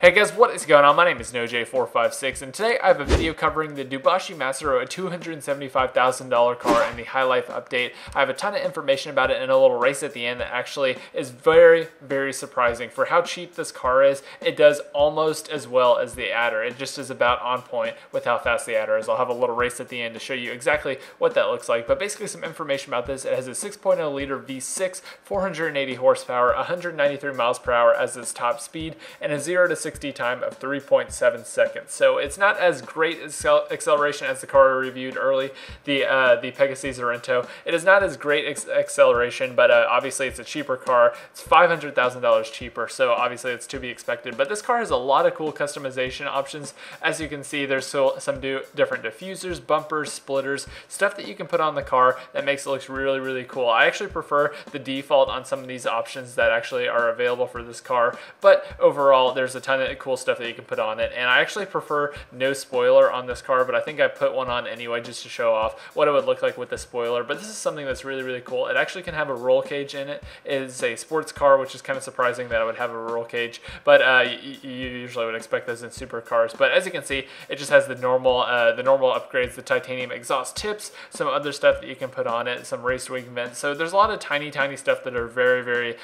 Hey guys, what is going on? My name is NoJ456, and today I have a video covering the Dewbashe Masscro, a $275,000 car, and the High Life update. I have a ton of information about it and a little race at the end that actually is very, very surprising. For how cheap this car is, it does almost as well as the Adder. It just is about on point with how fast the Adder is. I'll have a little race at the end to show you exactly what that looks like, but basically some information about this. It has a 6.0 liter V6, 480 horsepower, 193 miles per hour as its top speed, and a 0 to 60 time of 3.7 seconds. So it's not as great acceleration as the car we reviewed early, the Pegasus Sorento. It is not as great acceleration, but obviously it's a cheaper car. It's $500,000 cheaper, so obviously it's to be expected. But this car has a lot of cool customization options. As you can see, there's some different diffusers, bumpers, splitters, stuff that you can put on the car that makes it look really, really cool. I actually prefer the default on some of these options that actually are available for this car, but overall there's a ton of cool stuff that you can put on it, and I actually prefer no spoiler on this car, but I think I put one on anyway just to show off what it would look like with the spoiler. But this is something that's really, really cool. It actually can have a roll cage in it. It is a sports car, which is kind of surprising that it would have a roll cage, but you usually would expect those in supercars. But as you can see, it just has the normal upgrades, the titanium exhaust tips, some other stuff that you can put on it, some race wing vents. So there's a lot of tiny stuff that are very, very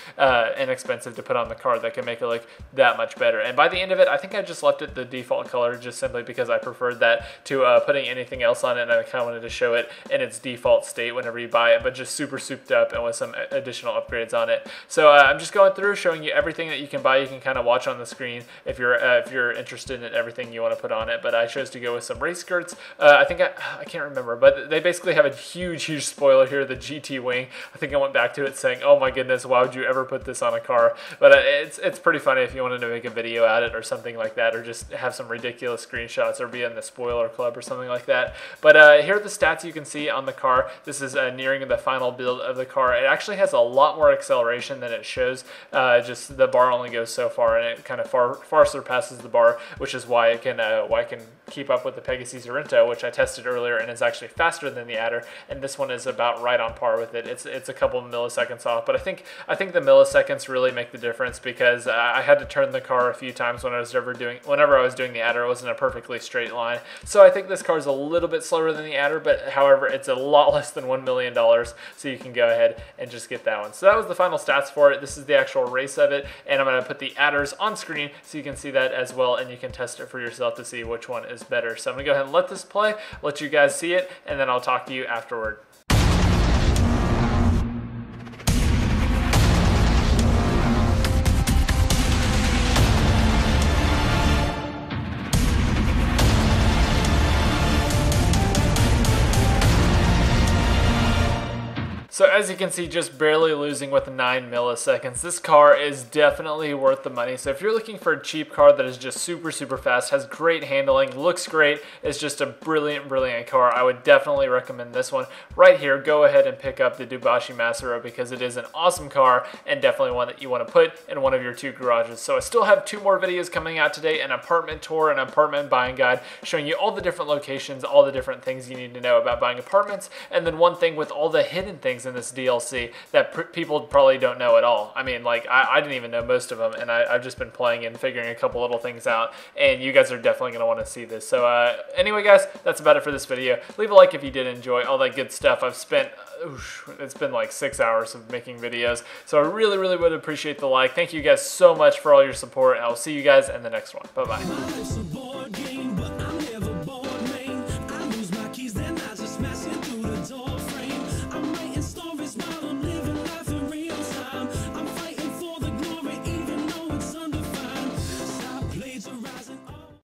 inexpensive to put on the car that can make it look that much better. And by the end of it, I think I just left it the default color just simply because I preferred that to putting anything else on it, and I kind of wanted to show it in its default state whenever you buy it, but just super souped up and with some additional upgrades on it. So I'm just going through showing you everything that you can buy. You can kind of watch on the screen if you're interested in everything you want to put on it, but I chose to go with some race skirts. I can't remember, but they basically have a huge spoiler here, the GT wing. I think I went back to it saying, oh my goodness, why would you ever put this on a car? But it's pretty funny if you wanted to make a video at it or something like that, or just have some ridiculous screenshots or be in the spoiler club or something like that. But here are the stats you can see on the car. This is nearing the final build of the car. It actually has a lot more acceleration than it shows. Just the bar only goes so far, and it kind of far surpasses the bar, which is why it can keep up with the Pegasus Sorento, which I tested earlier, and is actually faster than the Adder. And this one is about right on par with it. It's a couple milliseconds off, but I think the milliseconds really make the difference, because I had to turn the car a few times whenever I was doing the Adder. It wasn't a perfectly straight line. So I think this car is a little bit slower than the Adder, but however, it's a lot less than $1 million, so you can go ahead and just get that one. So that was the final stats for it. This is the actual race of it, and I'm going to put the Adders on screen so you can see that as well, and you can test it for yourself to see which one is better. So I'm going to go ahead and let this play, let you guys see it, and then I'll talk to you afterward. So as you can see, just barely losing with 9 milliseconds. This car is definitely worth the money. So if you're looking for a cheap car that is just super fast, has great handling, looks great, is just a brilliant car, I would definitely recommend this one. Right here, go ahead and pick up the Dewbashe Masscro, because it is an awesome car and definitely one that you want to put in one of your 2 garages. So I still have 2 more videos coming out today, an apartment tour, an apartment buying guide, showing you all the different locations, all the different things you need to know about buying apartments, and then one thing with all the hidden things in this DLC that people probably don't know at all. I mean, like, I didn't even know most of them, and I've just been playing and figuring a couple little things out, and you guys are definitely going to want to see this. So anyway, guys, that's about it for this video. Leave a like if you did enjoy all that good stuff. It's been like 6 hours of making videos, so I really would appreciate the like. Thank you guys so much for all your support, and I'll see you guys in the next one. Bye-bye.